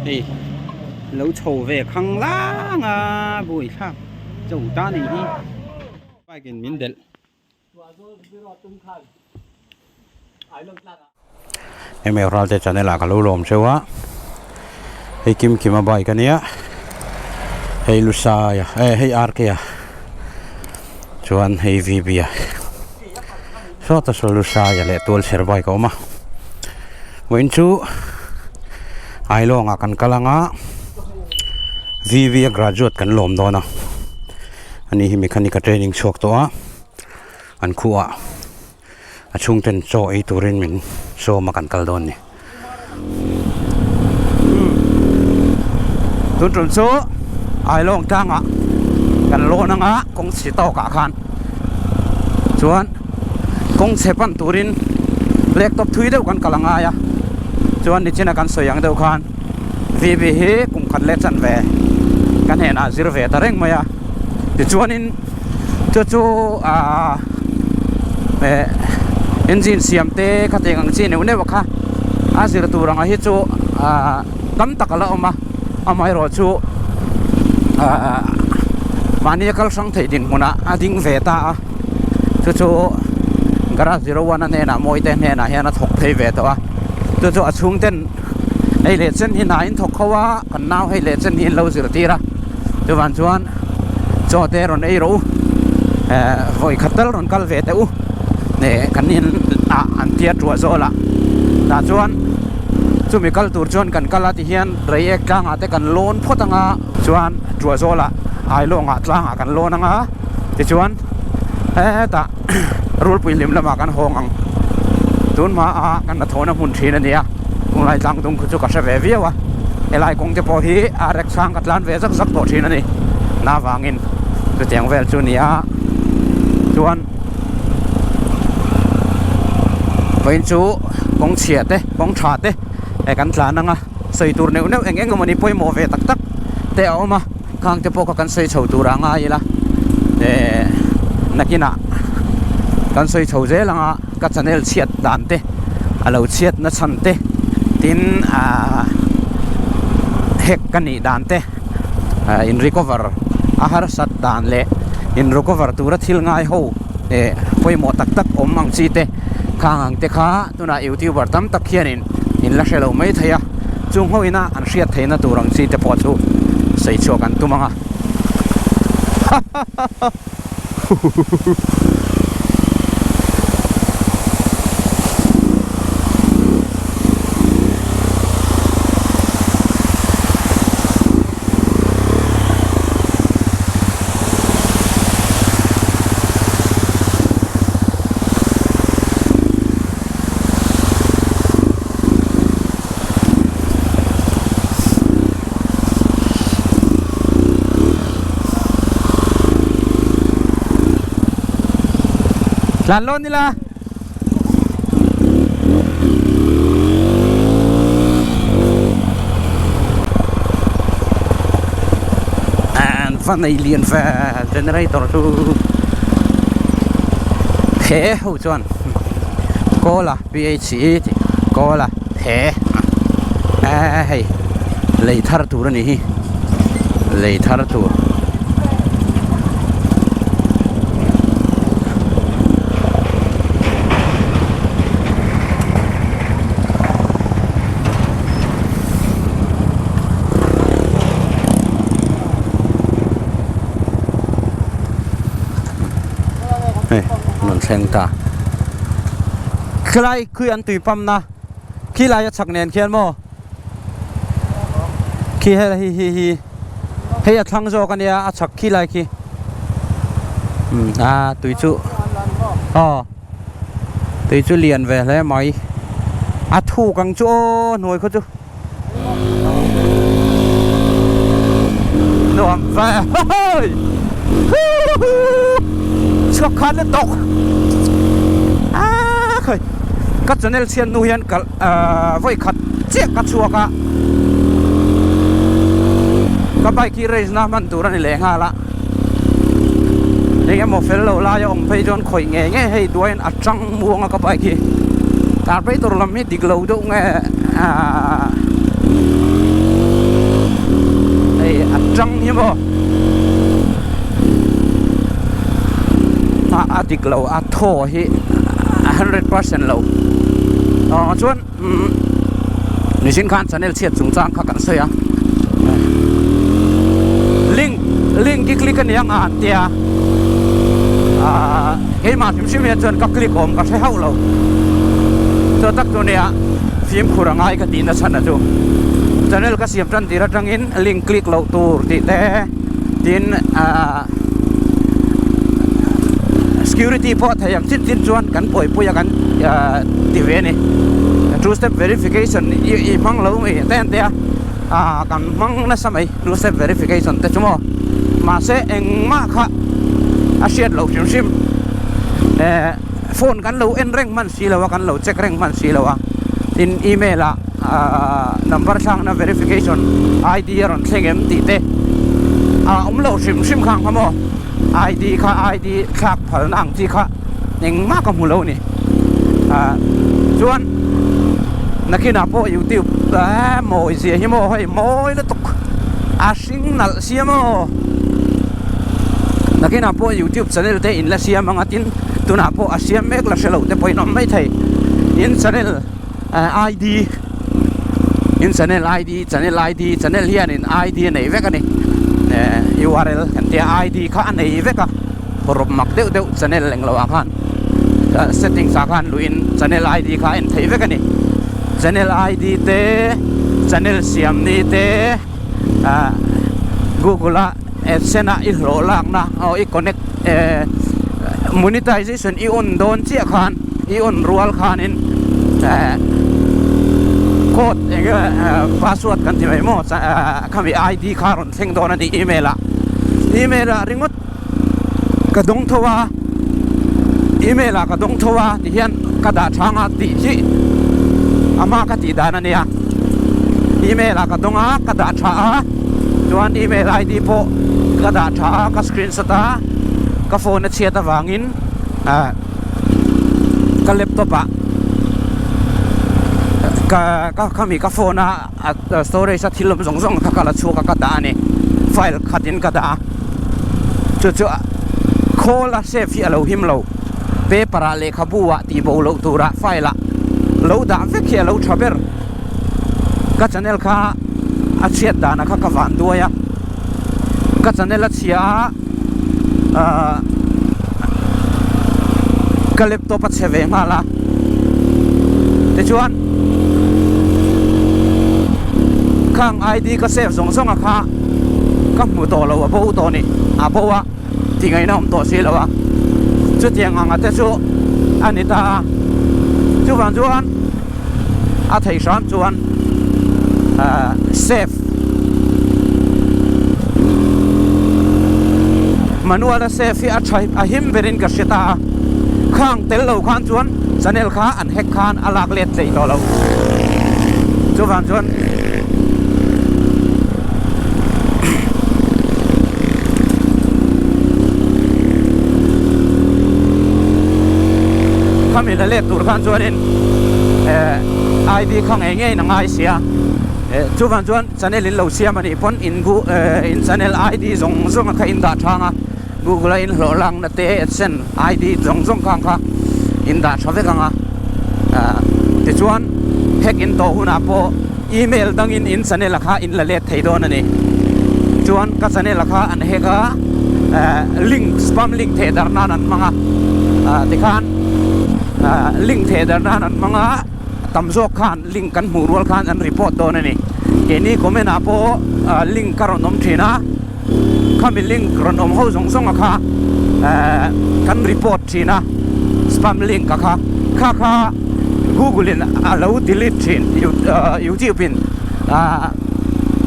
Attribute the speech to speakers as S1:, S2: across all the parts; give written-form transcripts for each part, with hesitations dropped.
S1: Ê, lâu trầu về khăng lá à bùi khác chầu ta này đi vài cái miếng đệm em ở ra cho nên là cái lỗ lồm sâu á hay kim kim mà bài cái này hay lusa ya hay arke chuan hay vb ya so ta so lusa ya le tol ser bài ko ma wen chu ai lo nga kan kalanga VV graduate kan lom do na ani hi mechanical training chok to a an khuwa a chung ten cho ei turin min so ma kan kal don ni tun tun so ai long tanga kan lo na nga kong si to ka khan chuan kong sepan turin laptop thui deuh kan kalanga ya chuan ni china kan soyang deuh khan VB hi kum khat le chan ve kan he na zir ve ta reng maya ti chuan in chu engine siam te kha te ngang chi ne ne wa kha a zir tu rang a hi chu kam takala oma amai ro chu mani kal sang thei din muna ading ve ta chu garage 01 ne na moi te ne na hian a thok thei ve to a chu achung ten ai le chen hi na in thok khawa kan naw hai le chen hi lo zir tira chu van chuan cho te ron ei ro voi khatal ron kal ve te u ne kan in an tia tua zo la ta chuan chu mi kal tur chuan kan kala ti hian rei ek tlang ate kan lon photanga chuan tua zo la ai lo nga tlang kan lon anga ti chuan ta rul puilim lama kan hong ang tun ma kan na thona mun thina nia kung lai tlang tung chu ka se ve viawa elai kong te po hi arek sang katlan ve zak zak to thina ni na wangin tu tiang vel chu nia chuan vein chu kong chia te kong tha te e kan tlan anga sei tur neu neu eng mani poi mo ve tak tak te oma khang te po ka kan sei chho tur anga ila nakina kan sei chho je langa ka channel chiat dan te alo chiat na chan te tin hek kan ni dan te in recover ahar sat dan le in recover tura thil ngai ho poi mo tak tak om mang chi te khang te kha tuna youtuber tam tak hianin in la shelo mai thaya chung hoina an hriat theina turang chi te po chu sei cho kan tumanga Lalo nila and van alien generator to he ho chuan cola phe cola he hey lei thar tur ni hi lei thar tur non theng ta khlai khui an tui pam na khi lai chak nen khian mo khi hi hei a thlang zo kan ya a chak khi lai khi tui chu tui chu lian ve le mai a thu kang chu noi kho chu no am va chok khan le tok khơi cắt channel xiên nu hian kal voi khat che ka chuaka ka bai ki race na man tur ani le nga la ne mo fel lo la ya ong phei jon khoi nge hei duain atang muanga ka bai ki tar pai tur lam mi diglo do nge โมอาติกเราอาโทฮิ100%เราชวนนิสินคันชาแนลเชียดสูงจางขักันเสียลิงก์คลิกกันยังเตียเฮ้ยมาพิมพ์ชิมเนี่ยจนก็คลิกอมก็ใช้เฮาเราตัวตักตัวเนี่ยฟิล์มขูรังไงก็ดีนะฉันนะจูชาแนลก็เสียบจันตีระจังอินลิงก์คลิกเราตัวตีแต่ดินsecurity พอถ้าอย่างชิ้นชวนกันป่วยปุยกันตีเวนี่ two step verification อีมังเราไม่แต่เดียกันมังนั่นสมัย two step verification แต่ชั่วโมงมาเสเองมาค่ะอาเซียนเราชิมโฟนกันเราเอ็นเร่งมันสีเรากันเราเช็คเร่งมันสีเราอินอีเมลละnumber ช่างนะ verification ID รอนเซ็งตีเตเราชิมข้างขโมยID ค่ะ ID คลักผ่านอ่างที่ค่ะยังมากกับหูเรานี่ชวนนักกินอาโปยูทูบโมยเสียหิโมให้โมยแล้วตกสิงนัลเสียโมนักกินอาโปยูทูบชาแนลเตอินละเสียมังตินตุนาโปเสียเมกละเชลล์เตปอยน้องไม่ไทยอินชาแนลID อินชาแนล ID ชาแนล ID ชาแนลเฮียนิน ID ไหนเวกันนี่URL กันที่ ID ข้าในเวกะพรบมักเดวชาแนลแหล่งเราอาคารsetting สาขาลุยนชาแนล ID ข้าในเวกันนี่ชาแนล ID เตชาแนลเสียมนี่เตGoogle เซน่าอีโหลลังนะเอาอี connect monetization อีอุ่นโดนเชี่ยขานอีอุ่นรัวลขานินโค้ดเองก็พาสเวิร์ดกันที่ไม่หมดคำว่า ID คาร์นเซ็งโดนในอีเมลริงดกระดงทว่าอีเมลกระดงทว่าที่เห็นกระดาษช่างติที่อามาก็ติดานันเนี่ยอีเมลกระดงกระดาษช่างจวนอีเมล ID โปกระดาษช่างก็สกรีนสตาร์ก็โฟนเชียร์ตะวางินก็เล็บตัวปะก็เขามีกาโฟนะสโตรจที่ลมส่งถ้าเราชัวร์ก็ได้เนี่ยไฟล์ขัดยินก็ได้จู่ๆโคลาเซฟีเราหิมเราเปปราเลขบัวตีโบเราตัวระไฟละเราด่าเฟกเขียเราชอบเบอร์ก็ชแนลข้าอาเชียดดานะข้ากับวันด้วยก็ชแนลเชียก็เล็บตัวปัจเจเวมาละแต่ชวนข้าง ID ก็เซฟส่งอะค่ะก็หมู่ตัวเราบ่ตัวนี่บ่ว่าที่ไงน้องตัวสิแล้วจุดเทียงอ่ะแต่จุอันนี้ตาจุวันจวนไทยซ้อนจวนเซฟมันว่าเซฟที่ใช้หิมเบรินกับชิตาข้างเตลเราข้างจวนชแนลข้าอันเฮกข้างอลากเล็ดใจตัวเราจุวันจวนข้ามีแต่เล็ดตัวข้างจวนนี่ID ข้างเงี้ยนังไอเสียจุวันจวนชแนลเราเสียมันอีพอนอินกูอินชแนล ID ส่งข้าอินดาช่างGoogle อินหล่อลังนั่นเตะเส้น ID ส่งข้างข้าอินดาชอบเวกังแต่ชวนเฮกอินโตหุ่นอาโปอีเมลดังอินชแนลข้าอินละเล็ดไทยโดนนี่ชวนก็ชแนลข้าอันเฮกลิงก์สปามลิงก์เทดาร์นั่นมั้งที่ข้านลิงก์เทดาร์นั่นมั้งตำโซข้านลิงก์กันหูรัวข้านอันรีพอร์ตโดนนี่เกนี่ก็ไม่น่าโปลิงก์การนมทีนะข้ามีลิงก์การนมเขาส่งข้ากันรีพอร์ตทีนะสปามลิงก์ข้าGoogle เรา delete ทีนYouTube พิน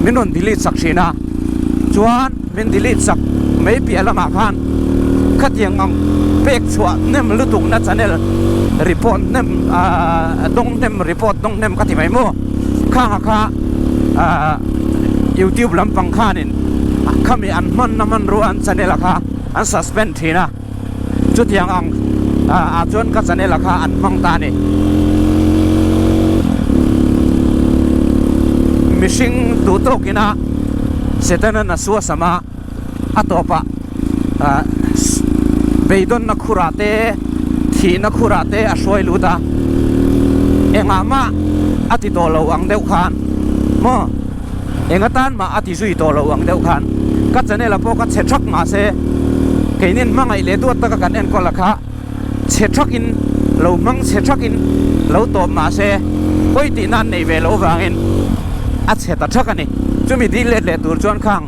S1: มินน delete สักทีนะชวนมิน delete สักไม่เปลี่ยนละมาข้านขัดยังงเป็กชัวเนี่ยมันลุตุงนัดชแนลรีพอร์ตเนี่ยตรงเนี่ยรีพอร์ตตรงเนี่ยก็ที่ไม่มั่วข้าYouTube ลำพังข้านี่ข้ามีอันมันน้ำมันรู้อันชแนลข้าอัน suspend ทีนะจุดยังจนก็ชแนลข้าอันมังตานี่มิชิงตัวโตกินะ setana na suwa sama atopa beidon na khurate thi na khurate asoi luta engama ati to lo ang deuh khan mo engatan ma ati zui to lo ang deuh khan ka chane la po ka chethak ma se keinin mangai le tu ta ka kan en ko la kha chethak in lo mang chethak in lo to ma se koi ti nan nei ve lo wangin a cheta thak ani chumi di le tur chon khang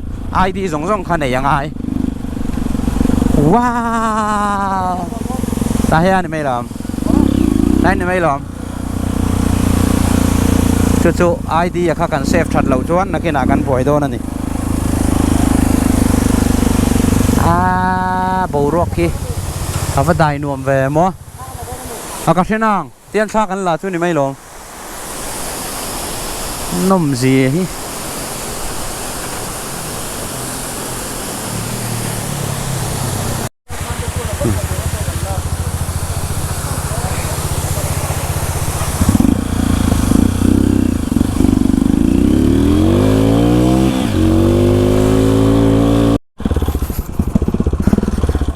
S1: id zong zong khan nei yangai wow ta hian ni mai lam nai ni mai lam chu id ya kha kan save that lo chuan nakina kan poi do na ni bo rock ki ava dai nuam ve mo akashenang tian tha kan la chu ni mai lom nom gì hi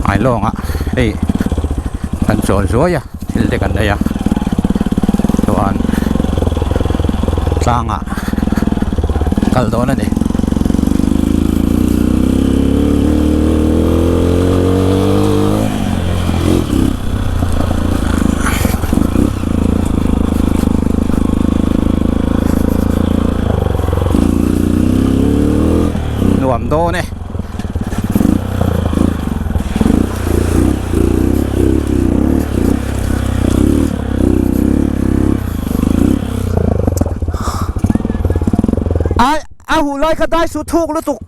S1: ai long ạ ê kan chol rồi à thil de kan đây à tuan tlang à kal do na ni nuam do neหูลอยก็ได้สุดทุกแล้วตุก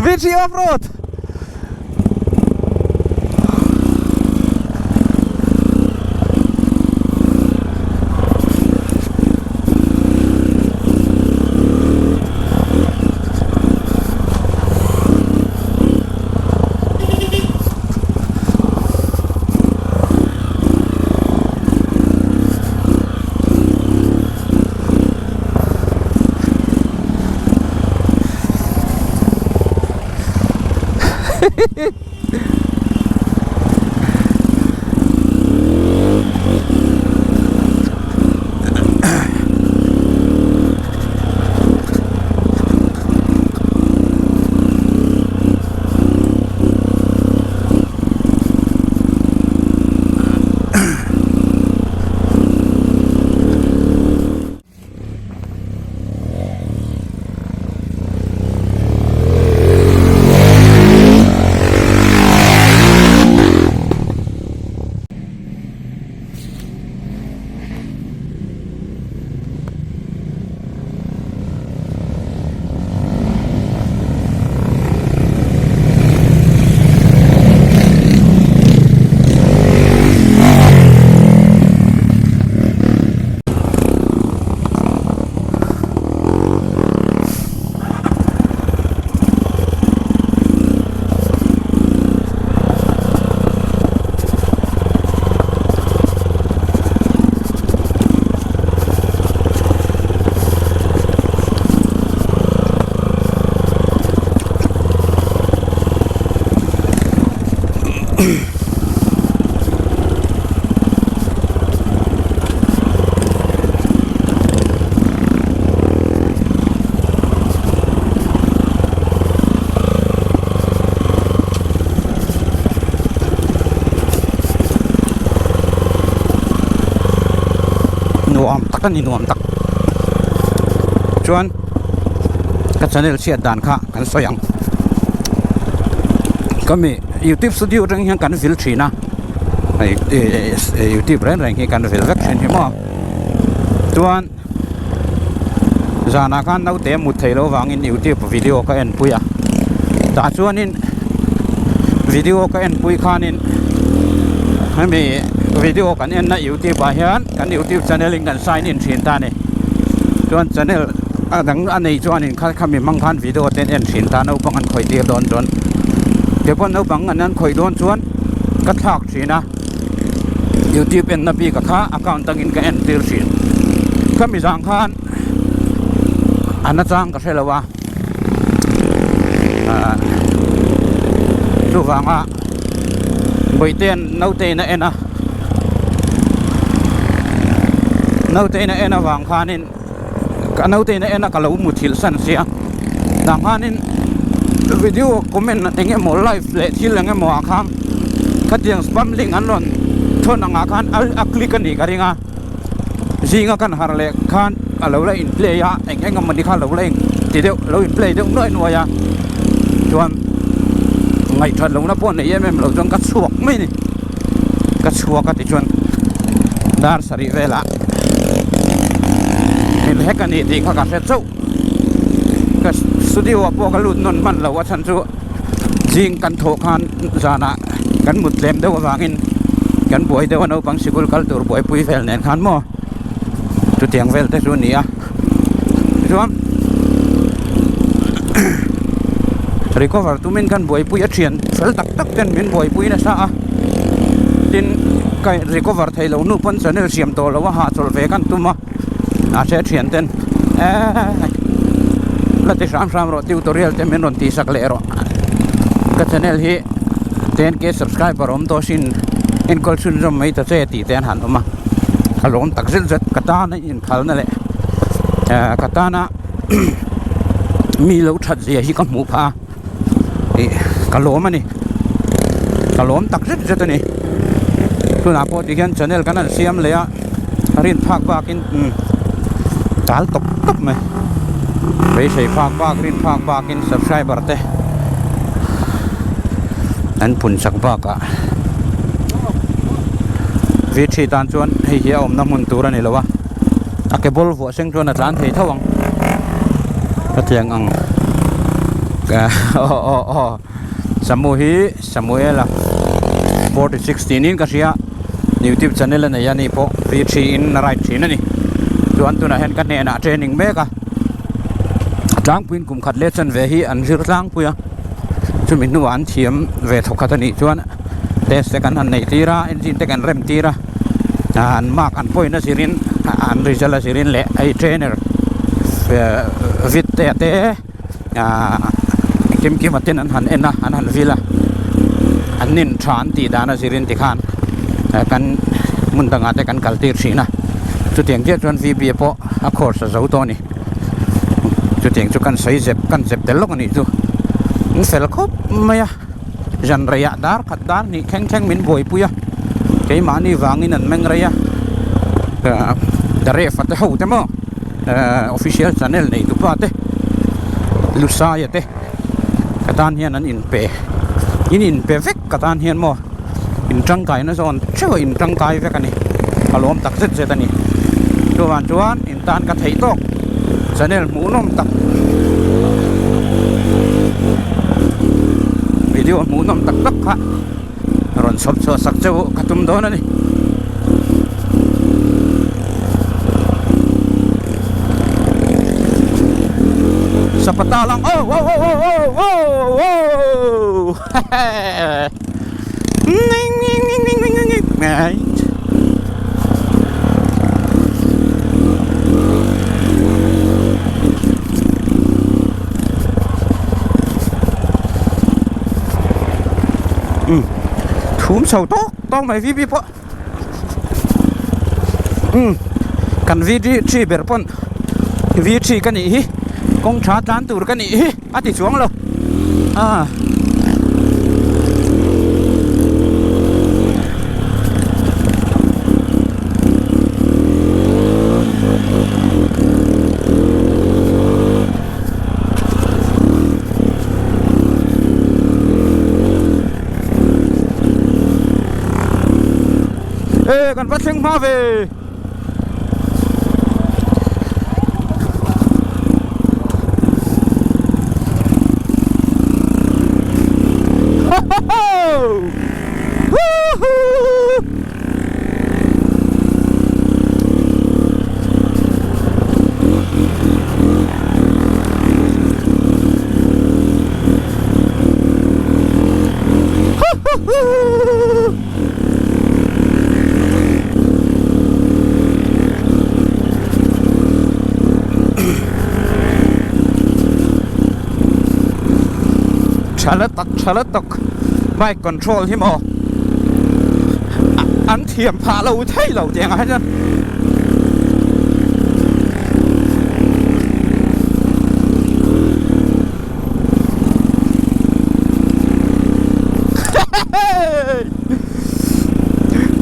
S1: วิธีออฟโรดnuam tak ni nuam tak chuan ka channel chiat dan kha kan soyang kami YouTube studio reng hian kan vil thina ai YouTube reng hi kan vil vek thin hi mo chuan zana kan nau te mu thailo wangin YouTube video ka en puya ta chuanin video ka en pui khanin hami วิดีโอกันเอ็นนะยูทูบเฮียนกันยูทูบ channel ลิงกันsign in ชินตานี่จวน channel ดังอันนี้จวนนี่เขามีมังคันวิดีโอเต้นเอ็นชินตาเอาบังอันคอยเดียดอนจวนเดี๋ยวพอเอาบังอันนั้นคอยโดนจวนก็ทักชินะยูทูบเอ็นนับปีกับข้า account ตั้งอินกับเอ็นตีร์ชินก็มีสังขารอันนั้นจังก็ใช่แล้วว่าดูฟังอ่ะบอยเตียนน้าเตียนเอ็นนะน้าเตียนเอ็นนะฟังขานินกันน้าเตียนเอ็นนะก็เราหมุดทิลสันเสียดังขานินวิดีโอคอมเมนต์เองหมดไลฟ์เลยที่เรื่องหมดอาคารขัดยังสปัมลิงอันนั้นทนอาคารอัคลิกันอีกอะไรเงี้ยสิ่งกันหาเลยขันเราเลยอินเพลย์อะเองมันดีขันเราเลยทีเดียวเราอินเพลย์เดียวน้อยหน่อยอะจวนไงทันลงนะพวกนี้ยังไม่เราจงกัดสวกไม่นี่กัดสวกกันที่ชวนดาร์สริเวล่าเห็นแค่กันนี่ที่เขากัดเสร็จสู้กัดสุดที่ว่าพวกกันลุ่นนนมันเราว่าฉันสู้จริงกันโถคันจานะกันหมุดเต็มเดี๋ยววางอินกันป่วยเดี๋ยววันเอาบังสิกุลกัลตัวป่วยปุยเฟลเนนขันมั่วจุดเตียงเฟลแต่ส่วนนี้อ่ะชวนrecover tu min kan boy pui a thian fel tak tak ten min boy pui na sa a tin kai recover thei lo nu pon channel siam to lo ha chol ve kan tu ma a che thian ten la te sam ro tutorial te men ron ti sak le ro ka channel hi ten ke subscriber om to sin in kol sun rom mai ta che ti ten han ma kalon tak zel zet kata na in khal na le kata na mi lo that zia hi kan mu phaกะโหลมันนี่กะโหลมตักริดจะตัวนี้ตัวหน้าพอดีกันชาแนลกันนั่นเสียมเลยอ่ะรินภาคบ้ากินจาลตบตบไหมไปใช้ภาคบ้ารินภาคบ้ากิน subscriber เต้อันปุ่นสักบ้ากะวิธีตานชวนให้เฮียอมน้ำมันตัวนี่แล้ววะอาเก็บบอลหัวเส้นชวนอาจารย์เที่ยววังกระเทียงอังสมุยละ4016นี่ก็เสีย YouTube channel นั่นยันนี่พอรีชีอินไรชีนั่นนี่ส่วนตัวนั้นเห็นกันเนี่ยนะเทรนนิ่งเมกะจ้างพื้นกลุ่มขัดเลสันเวฮีอันjirจ้างปุยจุดมินวันเทียมเวทขัดนี่ส่วนเทสกันอันในทีระอินจินเตกันเริ่มทีระอันมากอันปุยนั่นสิรินอันริจลสิรินเละไอเทรนเนอร์วิทเตกิมมาเต้นอันหันเอ็นนะอันหันวิลาอันนินทรานตีดานาสิรินติขานกันมุนตังอาแต่กันกัลตีร์สีนะจุดเตียงเจ้าจวนวีบีพออคอร์สจะตัวนี้จุดเตียงจุกันใส่เจ็บกันเจ็บเตลกนี่จูมันเฟลคบไม่อะจันระยะดาร์ขัดดาร์นี่แข็งมินบวยปุยะใช้มานี่วางอินันแมงระยะแต่เรียกฟัดเท้าแต่มั้งofficial channel นี่ตัวป้าเต้ลุซ่าเยเต้กระดานเฮียนั้นอินเปเวกกระดานเฮียนมั่วอินจังไก่นะส่วนเชื่ออินจังไก่เวกันนี่อารมณ์ตักเสร็จตันนี่จวนอินตานกระไทยตกชาแนลหมูนมตักวิดีโอหมูนมตักตักค่ะรอนสบสักเจ้ากระตุ้มโดนนี่สัปดาห์ลังโอ้นิ่งไงทุ่มเสาโต๊ะต้องไหมพี่พ่อกันวีดีชีเบอร์ปนวีชีกันนี่กงชาจานตูรกันนี่อาทิตย์ช่วงเรากันวัดเชียงมาเว chale tak bike control hi mo an thiam pha lo thei lo tiang ha jan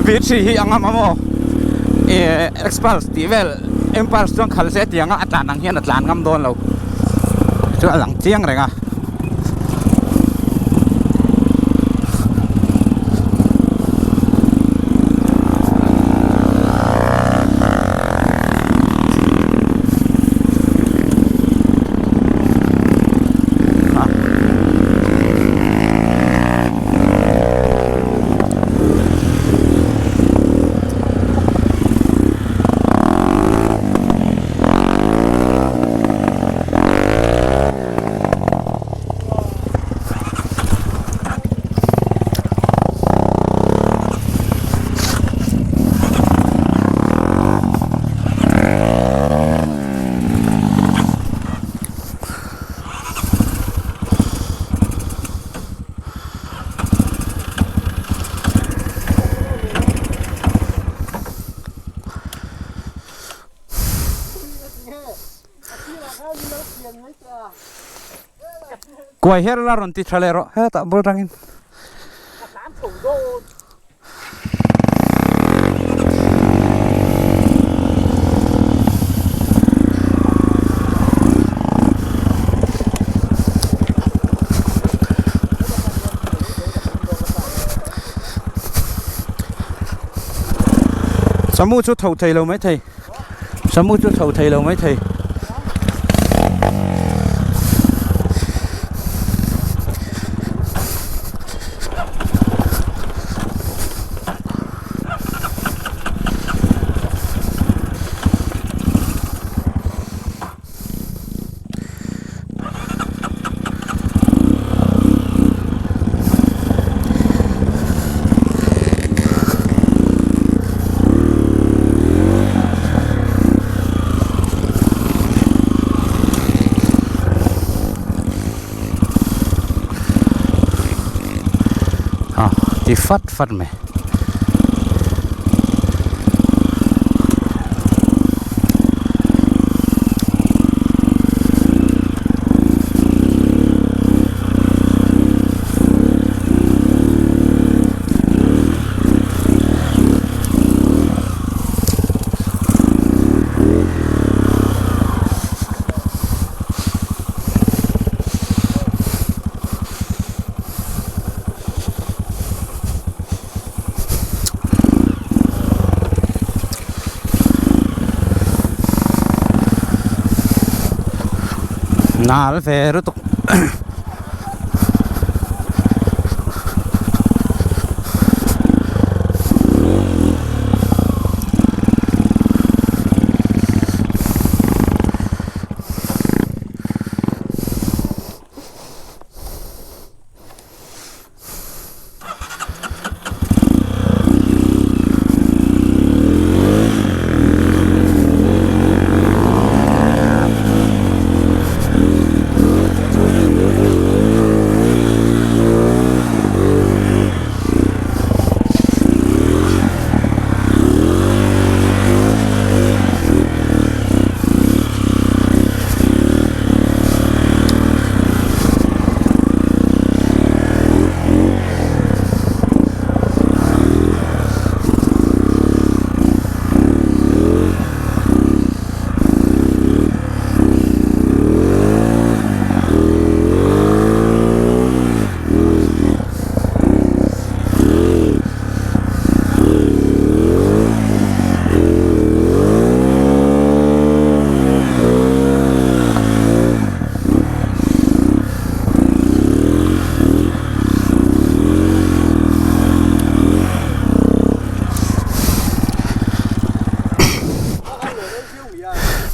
S1: Vici hi angam mo expulse ti vel impulse chuan khal se tianga atlan ang hian atlan ngam don lo chu alang chiang renga quay hết là rồi thì trả rồi hết tạm bớt răng sắm mua chút thầu thầy lâu mấy thầy sắm mua chút thầu thầy lâu mấy thầy thì phát mày nào về rồi tục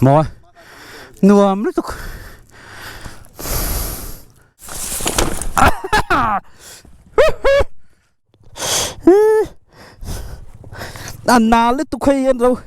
S1: mồi nuông nó tục đàn nào lấy tục hay ăn đâu